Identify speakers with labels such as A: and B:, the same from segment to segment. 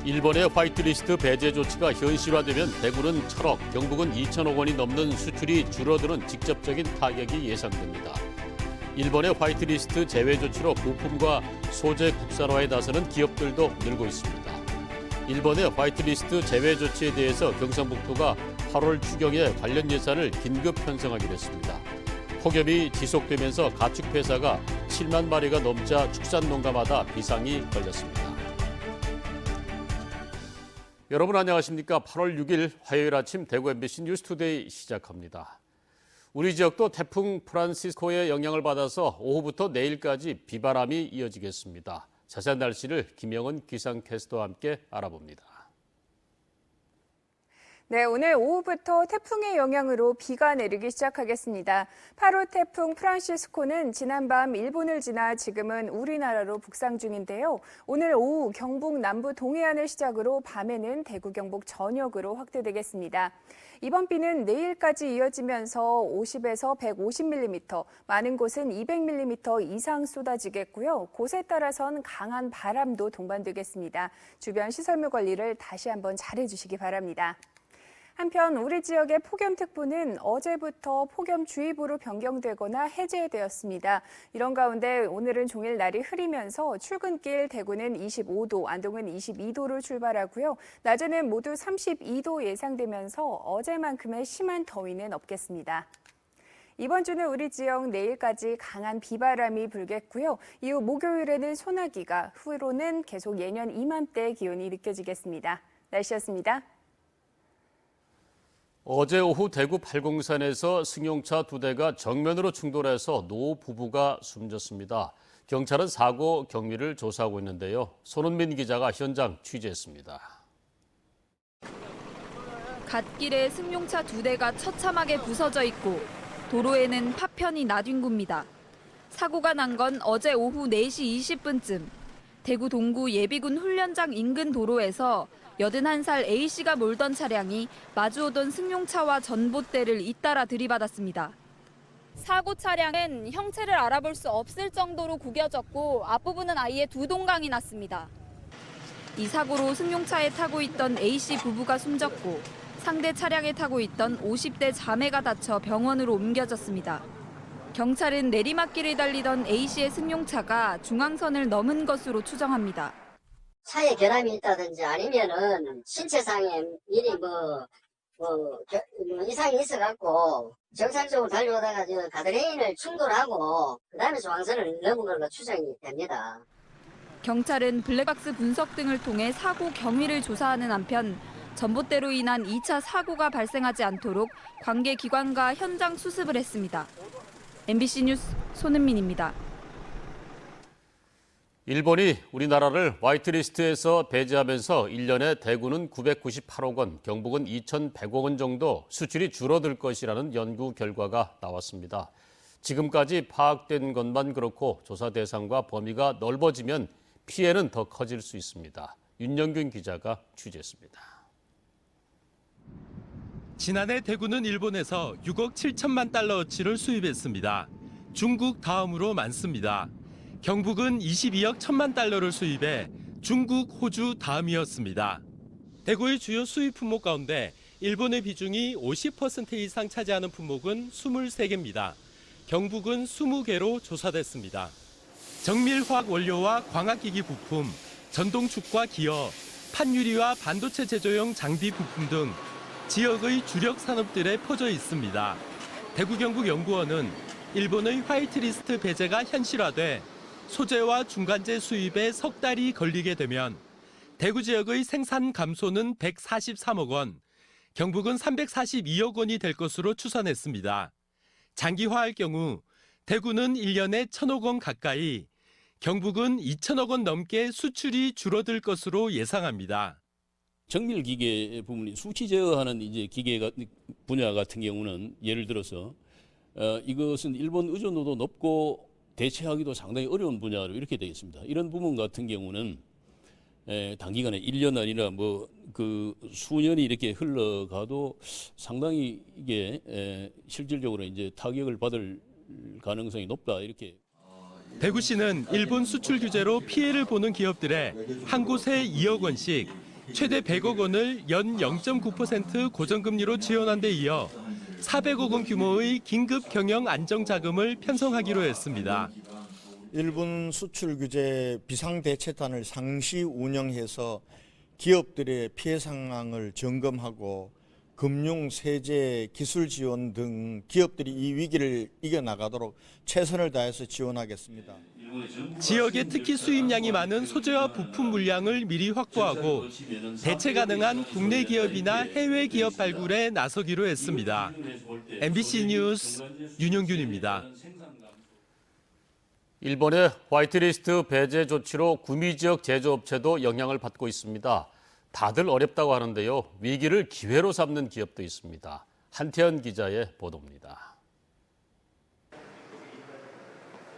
A: 일본의 화이트리스트 배제 조치가 현실화되면 대구는 1,000억, 경북은 2천억 원이 넘는 수출이 줄어드는 직접적인 타격이 예상됩니다. 일본의 화이트리스트 제외 조치로 부품과 소재 국산화에 나서는 기업들도 늘고 있습니다. 일본의 화이트리스트 제외 조치에 대해서 경상북도가 8월 추경에 관련 예산을 긴급 편성하기로 했습니다. 폭염이 지속되면서 가축 폐사가 7만 마리가 넘자 축산농가마다 비상이 걸렸습니다. 여러분 안녕하십니까? 8월 6일 화요일 아침 대구 MBC 뉴스투데이 시작합니다. 우리 지역도 태풍 프란시스코의 영향을 받아서 오후부터 내일까지 비바람이 이어지겠습니다. 자세한 날씨를 김영은 기상캐스터와 함께 알아봅니다.
B: 네, 오늘 오후부터 태풍의 영향으로 비가 내리기 시작하겠습니다. 8호 태풍 프란시스코는 지난밤 일본을 지나 지금은 우리나라로 북상 중인데요. 오늘 오후 경북 남부 동해안을 시작으로 밤에는 대구 경북 전역으로 확대되겠습니다. 이번 비는 내일까지 이어지면서 50에서 150mm, 많은 곳은 200mm 이상 쏟아지겠고요. 곳에 따라선 강한 바람도 동반되겠습니다. 주변 시설물 관리를 다시 한번 잘해주시기 바랍니다. 한편 우리 지역의 폭염특보는 어제부터 폭염주의보로 변경되거나 해제되었습니다. 이런 가운데 오늘은 종일 날이 흐리면서 출근길 대구는 25도, 안동은 22도로 출발하고요. 낮에는 모두 32도 예상되면서 어제만큼의 심한 더위는 없겠습니다. 이번 주는 우리 지역 내일까지 강한 비바람이 불겠고요. 이후 목요일에는 소나기가, 후로는 계속 예년 이맘때 기온이 느껴지겠습니다. 날씨였습니다.
A: 어제 오후 대구 팔공산에서 승용차 2대가 정면으로 충돌해서 노 부부가 숨졌습니다. 경찰은 사고 경위를 조사하고 있는데요. 손은민 기자가 현장 취재했습니다.
C: 갓길에 승용차 2대가 처참하게 부서져 있고 도로에는 파편이 나뒹굽니다. 사고가 난 건 어제 오후 4시 20분쯤 대구 동구 예비군 훈련장 인근 도로에서 81살 A씨가 몰던 차량이 마주오던 승용차와 전봇대를 잇따라 들이받았습니다. 사고 차량은 형체를 알아볼 수 없을 정도로 구겨졌고 앞부분은 아예 두 동강이 났습니다. 이 사고로 승용차에 타고 있던 A씨 부부가 숨졌고 상대 차량에 타고 있던 50대 자매가 다쳐 병원으로 옮겨졌습니다. 경찰은 내리막길을 달리던 A씨의 승용차가 중앙선을 넘은 것으로 추정합니다.
D: 차에 결함이 있다든지 아니면은 신체상에 미리 이상이 있어갖고 정상적으로 달려오다가 가드레인을 충돌하고 그 다음에 중앙선을 넘은 걸로 추정이 됩니다.
C: 경찰은 블랙박스 분석 등을 통해 사고 경위를 조사하는 한편 전봇대로 인한 2차 사고가 발생하지 않도록 관계 기관과 현장 수습을 했습니다. MBC 뉴스 손은민입니다.
A: 일본이 우리나라를 화이트리스트에서 배제하면서 1년에 대구는 998억 원, 경북은 2,100억 원 정도 수출이 줄어들 것이라는 연구 결과가 나왔습니다. 지금까지 파악된 것만 그렇고 조사 대상과 범위가 넓어지면 피해는 더 커질 수 있습니다. 윤영균 기자가 취재했습니다.
E: 지난해 대구는 일본에서 6억 7천만 달러어치를 수입했습니다. 중국 다음으로 많습니다. 경북은 22억 1천만 달러를 수입해 중국, 호주 다음이었습니다. 대구의 주요 수입 품목 가운데 일본의 비중이 50% 이상 차지하는 품목은 23개입니다. 경북은 20개로 조사됐습니다. 정밀화학 원료와 광학기기 부품, 전동축과 기어, 판유리와 반도체 제조용 장비 부품 등 지역의 주력 산업들에 퍼져 있습니다. 대구 경북연구원은 일본의 화이트리스트 배제가 현실화돼 소재와 중간재 수입에 석 달이 걸리게 되면 대구 지역의 생산 감소는 143억 원, 경북은 342억 원이 될 것으로 추산했습니다. 장기화할 경우 대구는 1년에 1,000억 원 가까이, 경북은 2,000억 원 넘게 수출이 줄어들 것으로 예상합니다.
F: 정밀 기계 부분이 수치 제어하는 이제 기계 분야 같은 경우는 예를 들어서 이것은 일본 의존도도 높고 대체하기도 상당히 어려운 분야로 이렇게 되어 있습니다. 이런 부분 같은 경우는 단기간에 1년 아니라 그 수년이 이렇게 흘러가도 상당히 이게 실질적으로 이제 타격을 받을 가능성이 높다 이렇게.
E: 대구시는 일본 수출 규제로 피해를 보는 기업들에 한 곳에 2억 원씩 최대 100억 원을 연 0.9% 고정금리로 지원한 데 이어 400억 원 규모의 긴급 경영 안정 자금을 편성하기로 했습니다.
G: 일본 수출 규제 비상대책단을 상시 운영해서 기업들의 피해 상황을 점검하고 금융, 세제, 기술 지원 등 기업들이 이 위기를 이겨나가도록 최선을 다해서 지원하겠습니다.
E: 지역에 특히 수입량이 많은 소재와 부품 물량을 미리 확보하고 대체 가능한 국내 기업이나 해외 기업 발굴에 나서기로 했습니다. MBC 뉴스 윤용균입니다.
A: 일본의 화이트리스트 배제 조치로 구미 지역 제조업체도 영향을 받고 있습니다. 다들 어렵다고 하는데요. 위기를 기회로 삼는 기업도 있습니다. 한태현 기자의 보도입니다.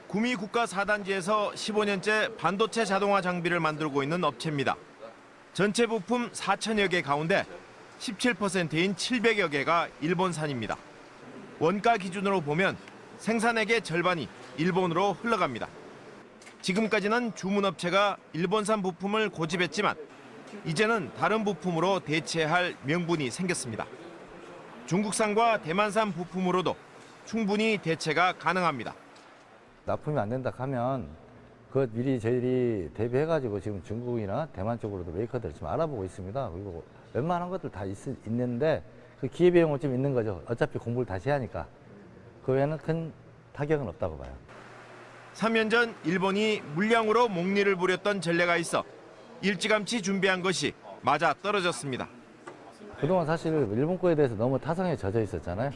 H: 구미 국가 4단지에서 15년째 반도체 자동화 장비를 만들고 있는 업체입니다. 전체 부품 4천여 개 가운데 17%인 700여 개가 일본산입니다. 원가 기준으로 보면 생산액의 절반이 일본으로 흘러갑니다. 지금까지는 주문업체가 일본산 부품을 고집했지만 이제는 다른 부품으로 대체할 명분이 생겼습니다. 중국산과 대만산 부품으로도 충분히 대체가 가능합니다.
I: 납품이 안 된다 하면 그 미리 저희들이 대비해가지고 지금 중국이나 대만 쪽으로도 메이커들을 지금 알아보고 있습니다. 그리고 웬만한 것들 다 있는데 그 기회비용은 좀 있는 거죠. 어차피 공부를 다시 하니까. 그 외에는 큰 타격은 없다고 봐요.
H: 3년 전 일본이 물량으로 목리를 부렸던 전례가 있어 일찌감치 준비한 것이 맞아 떨어졌습니다.
I: 그동안 사실 일본 거에 대해서 너무 타성에 젖어 있었잖아요.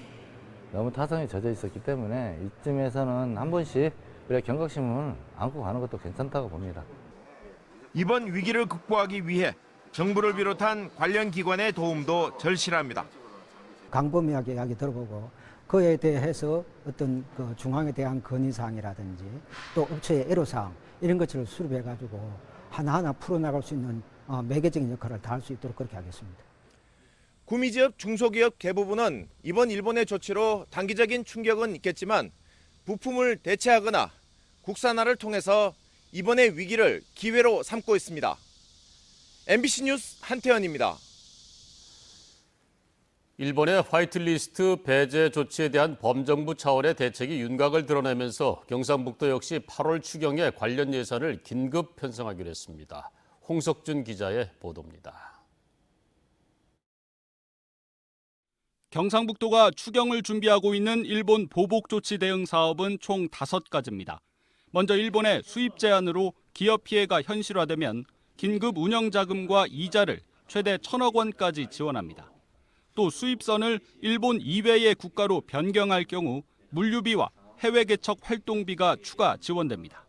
I: 너무 타성에 젖어 있었기 때문에 이쯤에서는 한 번씩 우리가 경각심을 안고 가는 것도 괜찮다고 봅니다.
H: 이번 위기를 극복하기 위해 정부를 비롯한 관련 기관의 도움도 절실합니다.
J: 강범위하게 이야기 들어보고 그에 대해서 어떤 그 중앙에 대한 건의사항이라든지 또 업체의 애로사항 이런 것들을 수립해가지고 하나하나 풀어나갈 수 있는 매개적인 역할을 다할 수 있도록 그렇게 하겠습니다.
H: 구미 지역 중소기업 대부분은 이번 일본의 조치로 단기적인 충격은 있겠지만 부품을 대체하거나 국산화를 통해서 이번의 위기를 기회로 삼고 있습니다. MBC 뉴스 한태현입니다.
A: 일본의 화이트리스트 배제 조치에 대한 범정부 차원의 대책이 윤곽을 드러내면서 경상북도 역시 8월 추경에 관련 예산을 긴급 편성하기로 했습니다. 홍석준 기자의 보도입니다.
K: 경상북도가 추경을 준비하고 있는 일본 보복조치 대응 사업은 총 5가지입니다. 먼저 일본의 수입 제한으로 기업 피해가 현실화되면 긴급 운영자금과 이자를 최대 1,000억 원까지 지원합니다. 또 수입선을 일본 이외의 국가로 변경할 경우 물류비와 해외 개척 활동비가 추가 지원됩니다.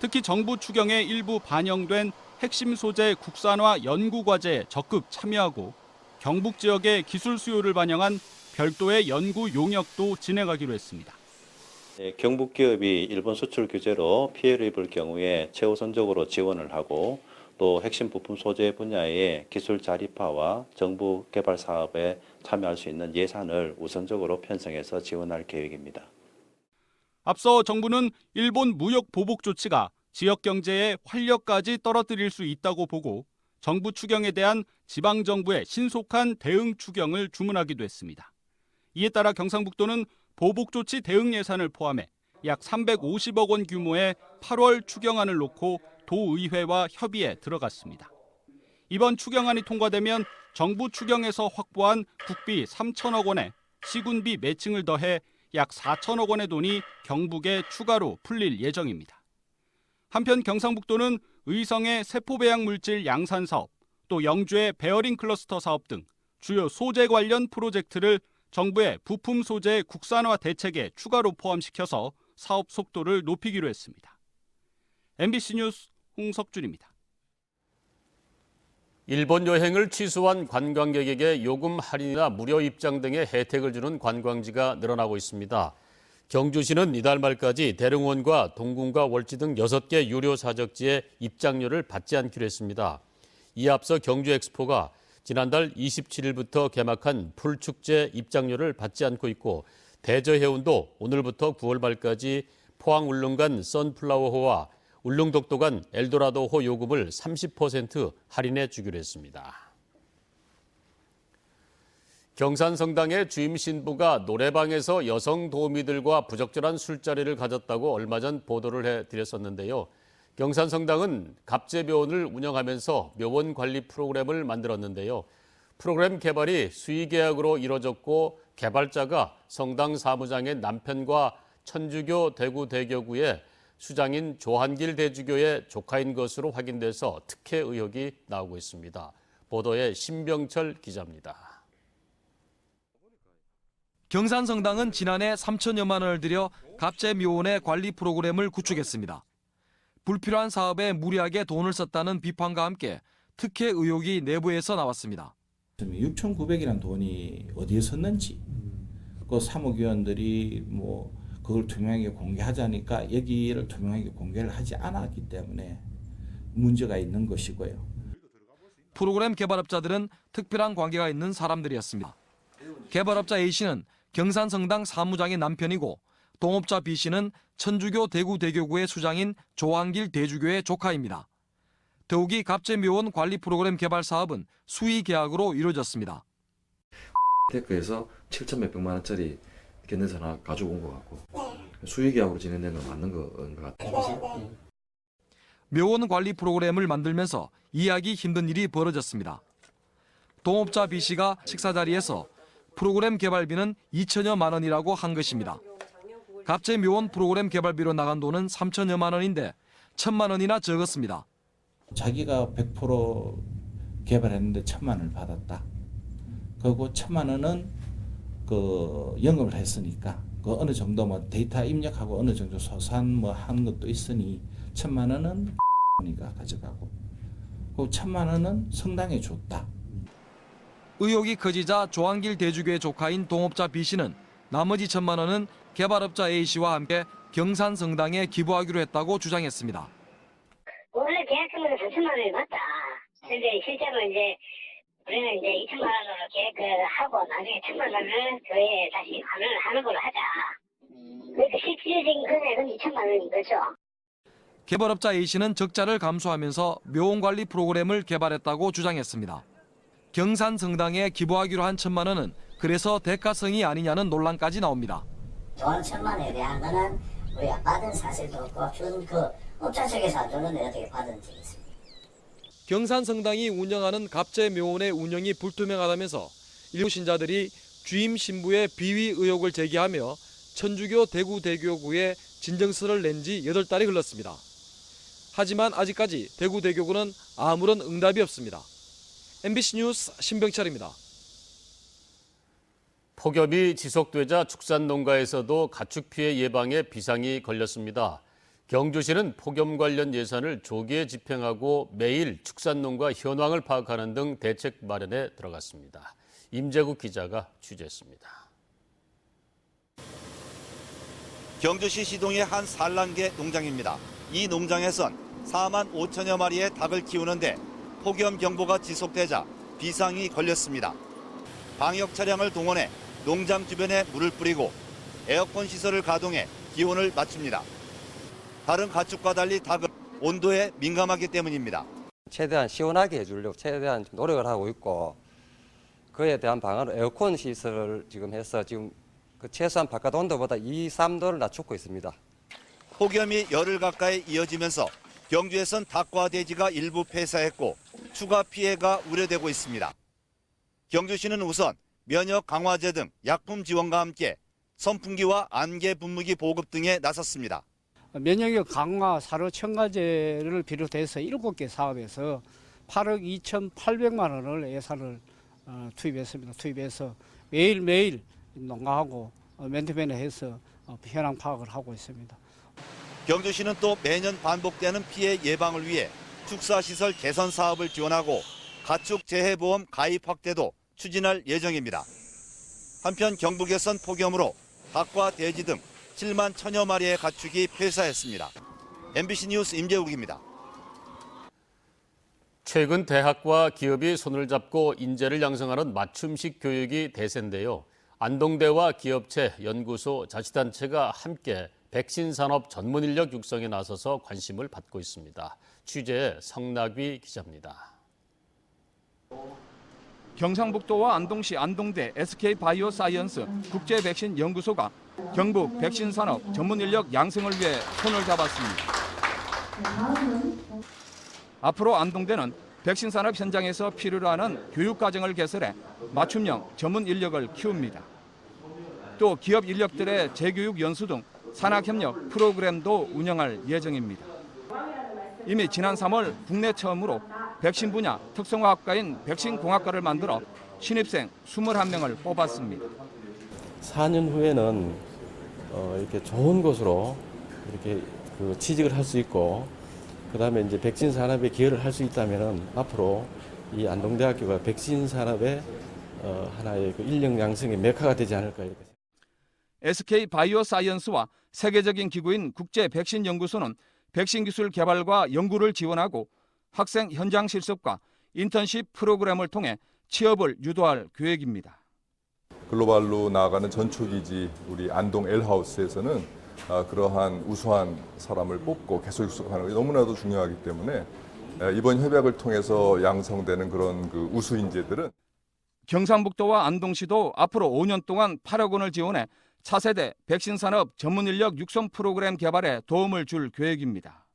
K: 특히 정부 추경에 일부 반영된 핵심 소재 국산화 연구과제에 적극 참여하고 경북 지역의 기술 수요를 반영한 별도의 연구 용역도 진행하기로 했습니다.
L: 경북 기업이 일본 수출 규제로 피해를 입을 경우에 최우선적으로 지원을 하고 또 핵심 부품 소재 분야의 기술 자립화와 정부 개발 사업에 참여할 수 있는 예산을 우선적으로 편성해서 지원할 계획입니다.
K: 앞서 정부는 일본 무역 보복 조치가 지역 경제의 활력까지 떨어뜨릴 수 있다고 보고 정부 추경에 대한 지방정부의 신속한 대응 추경을 주문하기도 했습니다. 이에 따라 경상북도는 보복조치 대응 예산을 포함해 약 350억 원 규모의 8월 추경안을 놓고 도의회와 협의에 들어갔습니다. 이번 추경안이 통과되면 정부 추경에서 확보한 국비 3천억 원에 시군비 매칭을 더해 약 4천억 원의 돈이 경북에 추가로 풀릴 예정입니다. 한편 경상북도는 의성의 세포배양 물질 양산 사업, 또 영주의 베어링 클러스터 사업 등 주요 소재 관련 프로젝트를 정부의 부품 소재 국산화 대책에 추가로 포함시켜서 사업 속도를 높이기로 했습니다. MBC 뉴스 홍석준입니다.
A: 일본 여행을 취소한 관광객에게 요금 할인이나 무료 입장 등의 혜택을 주는 관광지가 늘어나고 있습니다. 경주시는 이달 말까지 대릉원과 동궁과 월지 등 6개 유료 사적지에 입장료를 받지 않기로 했습니다. 이에 앞서 경주엑스포가 지난달 27일부터 개막한 풀축제 입장료를 받지 않고 있고 대저해운도 오늘부터 9월 말까지 포항 울릉간 선플라워호와 울릉독도간 엘도라도호 요금을 30% 할인해 주기로 했습니다. 경산성당의 주임 신부가 노래방에서 여성 도우미들과 부적절한 술자리를 가졌다고 얼마 전 보도를 해드렸었는데요. 경산성당은 갑제묘원을 운영하면서 묘원 관리 프로그램을 만들었는데요. 프로그램 개발이 수의계약으로 이뤄졌고 개발자가 성당 사무장의 남편과 천주교 대구대교구의 수장인 조한길 대주교의 조카인 것으로 확인돼서 특혜 의혹이 나오고 있습니다. 보도에 신병철 기자입니다.
M: 경산성당은 지난해 3천여만 원을 들여 갑제묘원의 관리 프로그램을 구축했습니다. 불필요한 사업에 무리하게 돈을 썼다는 비판과 함께 특혜 의혹이 내부에서 나왔습니다.
N: 6,900이라는 돈이 어디에 썼는지, 그 사무위원들이 그걸 투명하게 공개하자니까 여기를 투명하게 공개를 하지 않았기 때문에 문제가 있는 것이고요.
M: 프로그램 개발업자들은 특별한 관계가 있는 사람들이었습니다. 개발업자 A씨는 경산성당 사무장의 남편이고 동업자 B씨는 천주교 대구대교구의 수장인 조한길 대주교의 조카입니다. 더욱이 갑제묘원 관리 프로그램 개발 사업은 수의 계약으로 이루어졌습니다.
O: 테크에서 7천 몇백만 원짜리 견내서 하나 가지고 온 것 같고 수의 계약으로 진행된 건 맞는 것 같아요.
M: 묘원 관리 프로그램을 만들면서 이해하기 힘든 일이 벌어졌습니다. 동업자 B씨가 식사 자리에서 프로그램 개발비는 2천여만 원이라고 한 것입니다. 갑제묘원 프로그램 개발비로 나간 돈은 3천여만 원인데 1,000만 원이나 적었습니다.
N: 자기가 100% 개발했는데 1,000만 원을 받았다. 그리고 1,000만 원은 영업을 했으니까 어느 정도 데이터 입력하고 어느 정도 소산 하는 것도 있으니 1,000만 원은 니가 가져가고 그 1,000만 원은 성당에 줬다.
M: 의혹이 커지자 조한길 대주교의 조카인 동업자 B씨는 나머지 1,000만 원은 개발업자 A씨와 함께 경산성당에 기부하기로 했다고 주장했습니다.
D: 원래 계약금은 3천만 원을 받다. 근데 실제로 이제 우리는 이제 2천만 원으로 계획을 하고 나중에 1,000만 원을 교회에 다시 환원을 하는 걸로 하자. 그러니까 실질적인 금액은 2천만 원인 거죠.
M: 개발업자 A씨는 적자를 감수하면서 묘원 관리 프로그램을 개발했다고 주장했습니다. 경산성당에 기부하기로 한 1,000만 원은 그래서 대가성이 아니냐는 논란까지 나옵니다.
D: 돈 1,000만 원에 대한 거는 우리가 받은 사실도 없고 준 업자 측에서 안 줬는데 어떻게 받은 적이 있습니다.
M: 경산성당이 운영하는 갑제묘원의 운영이 불투명하다면서 일부 신자들이 주임 신부의 비위 의혹을 제기하며 천주교 대구대교구에 진정서를 낸 지 8달이 흘렀습니다. 하지만 아직까지 대구대교구는 아무런 응답이 없습니다. MBC 뉴스 신병철입니다.
A: 폭염이 지속되자 축산농가에서도 가축 피해 예방에 비상이 걸렸습니다. 경주시는 폭염 관련 예산을 조기에 집행하고 매일 축산농가 현황을 파악하는 등 대책 마련에 들어갔습니다. 임재국 기자가 취재했습니다.
P: 경주시 시동의 한 산란계 농장입니다. 이 농장에선 4만 5천여 마리의 닭을 키우는데 폭염 경보가 지속되자 비상이 걸렸습니다. 방역 차량을 동원해 농장 주변에 물을 뿌리고 에어컨 시설을 가동해 기온을 맞춥니다. 다른 가축과 달리 닭은 온도에 민감하기 때문입니다.
Q: 최대한 시원하게 해주려고 최대한 노력을 하고 있고 그에 대한 방안으로 에어컨 시설을 지금 해서 지금 최소한 바깥 온도보다 2, 3도를 낮추고 있습니다.
P: 폭염이 열흘 가까이 이어지면서 경주에선 닭과 돼지가 일부 폐사했고 추가 피해가 우려되고 있습니다. 경주시는 우선 면역 강화제 등 약품 지원과 함께 선풍기와 안개 분무기 보급 등에 나섰습니다.
R: 면역력 강화 사료 첨가제를 비롯해서 7개 사업에서 8억 2,800만 원을 예산을 투입했습니다. 투입해서 매일매일 농가하고 맨투맨을 해서 현황 파악을 하고 있습니다.
P: 경주시는 또 매년 반복되는 피해 예방을 위해 축사시설 개선 사업을 지원하고 가축 재해보험 가입 확대도 추진할 예정입니다. 한편 경북에선 폭염으로 닭과 돼지 등 7만 1천여 마리의 가축이 폐사했습니다. MBC 뉴스 임재욱입니다.
A: 최근 대학과 기업이 손을 잡고 인재를 양성하는 맞춤식 교육이 대세인데요. 안동대와 기업체, 연구소, 자치단체가 함께 백신 산업 전문 인력 육성에 나서서 관심을 받고 있습니다. 취재 성낙위 기자입니다.
K: 경상북도와 안동시 안동대 SK바이오사이언스 국제백신연구소가 경북 백신산업 전문인력 양성을 위해 손을 잡았습니다. 앞으로 안동대는 백신산업 현장에서 필요로 하는 교육과정을 개설해 맞춤형 전문인력을 키웁니다. 또 기업 인력들의 재교육 연수 등 산학협력 프로그램도 운영할 예정입니다. 이미 지난 3월 국내 처음으로 백신 분야 특성화학과인 백신공학과를 만들어 신입생 21명을 뽑았습니다.
S: 4년 후에는 이렇게 좋은 곳으로 이렇게 취직을 할 수 있고, 그다음에 이제 백신 산업에 기여를 할 수 있다면은 앞으로 이 안동대학교가 백신 산업의 하나의 인력 양성의 메카가 되지 않을까 이렇게.
K: SK바이오사이언스와 세계적인 기구인 국제백신연구소는 백신 기술 개발과 연구를 지원하고 학생 현장 실습과 인턴십 프로그램을 통해 취업을 유도할 계획입니다.
T: 글로벌로 나아가는 전초기지 우리 안동 L하우스에서는 그러한 우수한 사람을 뽑고 계속 육성하는 게 너무나도 중요하기 때문에 이번 협약을 통해서 양성되는 그런 그 우수 인재들은
K: 경상북도와 안동시도 앞으로 5년 동안 8억 원을 지원해 차세대 백신 산업 전문 인력 육성 프로그램 개발에 도움을 줄 계획입니다.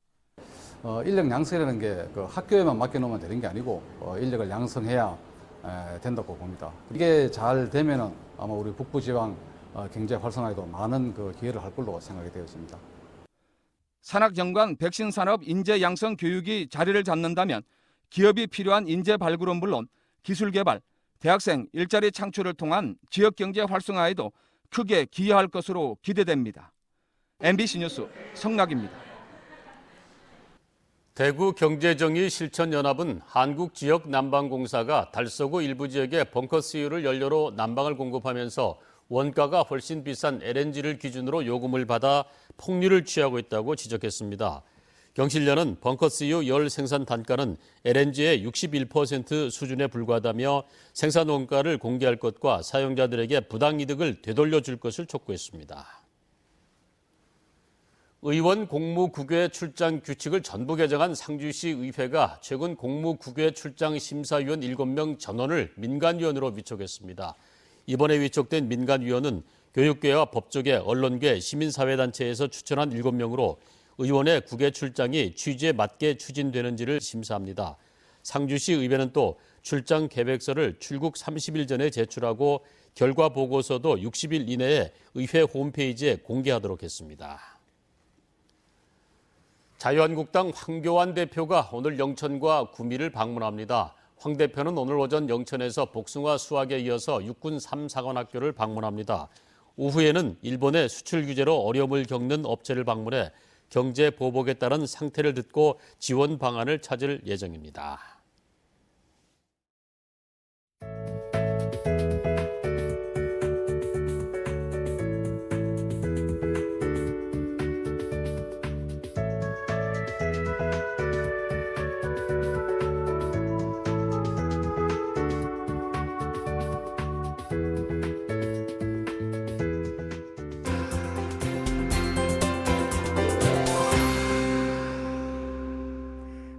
U: 인력 양성이라는 게 학교에만 맡겨놓으면 되는 게 아니고 인력을 양성해야 된다고 봅니다. 이게 잘 되면은 아마 우리 북부지방 경제 활성화에도 많은 기여를 할 걸로 생각이 되어 있습니다.
K: 산학연관 백신 산업 인재 양성 교육이 자리를 잡는다면 기업이 필요한 인재 발굴은 물론 기술 개발, 대학생 일자리 창출을 통한 지역 경제 활성화에도 크게 기여할 것으로 기대됩니다. MBC 뉴스 성낙입니다.
A: 대구경제정의실천연합은 한국지역난방공사가 달서구 일부 지역에 벙커CU를 연료로 난방을 공급하면서 원가가 훨씬 비싼 LNG를 기준으로 요금을 받아 폭리를 취하고 있다고 지적했습니다. 경실련은 벙커CU 열 생산 단가는 LNG의 61% 수준에 불과하다며 생산 원가를 공개할 것과 사용자들에게 부당이득을 되돌려줄 것을 촉구했습니다. 의원 공무국외 출장 규칙을 전부 개정한 상주시 의회가 최근 공무국외 출장 심사위원 7명 전원을 민간위원으로 위촉했습니다. 이번에 위촉된 민간위원은 교육계와 법조계, 언론계, 시민사회단체에서 추천한 7명으로 의원의 국외 출장이 취지에 맞게 추진되는지를 심사합니다. 상주시 의회는 또 출장 계획서를 출국 30일 전에 제출하고 결과 보고서도 60일 이내에 의회 홈페이지에 공개하도록 했습니다. 자유한국당 황교안 대표가 오늘 영천과 구미를 방문합니다. 황 대표는 오늘 오전 영천에서 복숭아 수확에 이어서 육군 3사관학교를 방문합니다. 오후에는 일본의 수출 규제로 어려움을 겪는 업체를 방문해 경제 보복에 따른 상태를 듣고 지원 방안을 찾을 예정입니다.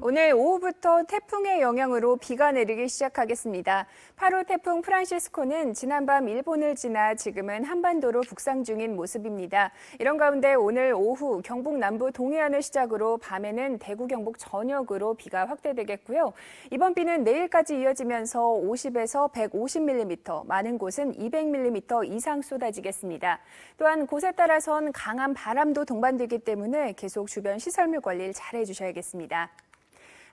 B: 오늘 오후부터 태풍의 영향으로 비가 내리기 시작하겠습니다. 8호 태풍 프란시스코는 지난밤 일본을 지나 지금은 한반도로 북상 중인 모습입니다. 이런 가운데 오늘 오후 경북 남부 동해안을 시작으로 밤에는 대구 경북 전역으로 비가 확대되겠고요. 이번 비는 내일까지 이어지면서 50에서 150mm, 많은 곳은 200mm 이상 쏟아지겠습니다. 또한 곳에 따라선 강한 바람도 동반되기 때문에 계속 주변 시설물 관리를 잘 해주셔야겠습니다.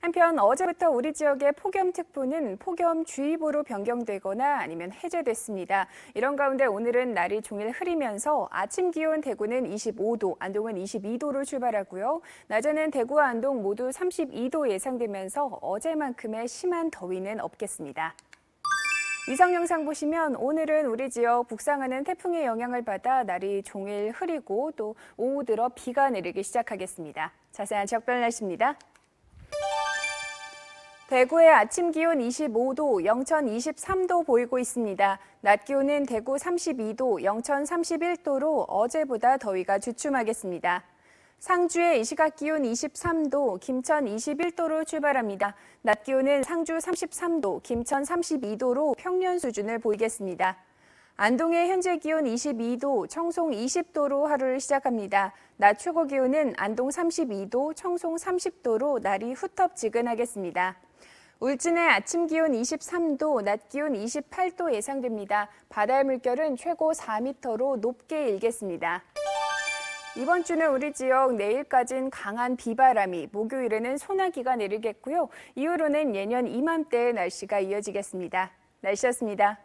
B: 한편 어제부터 우리 지역의 폭염특보는 폭염주의보로 변경되거나 아니면 해제됐습니다. 이런 가운데 오늘은 날이 종일 흐리면서 아침 기온 대구는 25도, 안동은 22도로 출발하고요. 낮에는 대구와 안동 모두 32도 예상되면서 어제만큼의 심한 더위는 없겠습니다. 위성 영상 보시면 오늘은 우리 지역 북상하는 태풍의 영향을 받아 날이 종일 흐리고 또 오후 들어 비가 내리기 시작하겠습니다. 자세한 지역별 날씨입니다. 대구의 아침 기온 25도, 영천 23도 보이고 있습니다. 낮 기온은 대구 32도, 영천 31도로 어제보다 더위가 주춤하겠습니다. 상주의 이 시각 기온 23도, 김천 21도로 출발합니다. 낮 기온은 상주 33도, 김천 32도로 평년 수준을 보이겠습니다. 안동의 현재 기온 22도, 청송 20도로 하루를 시작합니다. 낮 최고 기온은 안동 32도, 청송 30도로 날이 후텁지근하겠습니다. 울진의 아침 기온 23도, 낮 기온 28도 예상됩니다. 바다의 물결은 최고 4m로 높게 일겠습니다. 이번 주는 우리 지역 내일까지는 강한 비바람이, 목요일에는 소나기가 내리겠고요. 이후로는 예년 이맘때의 날씨가 이어지겠습니다. 날씨였습니다.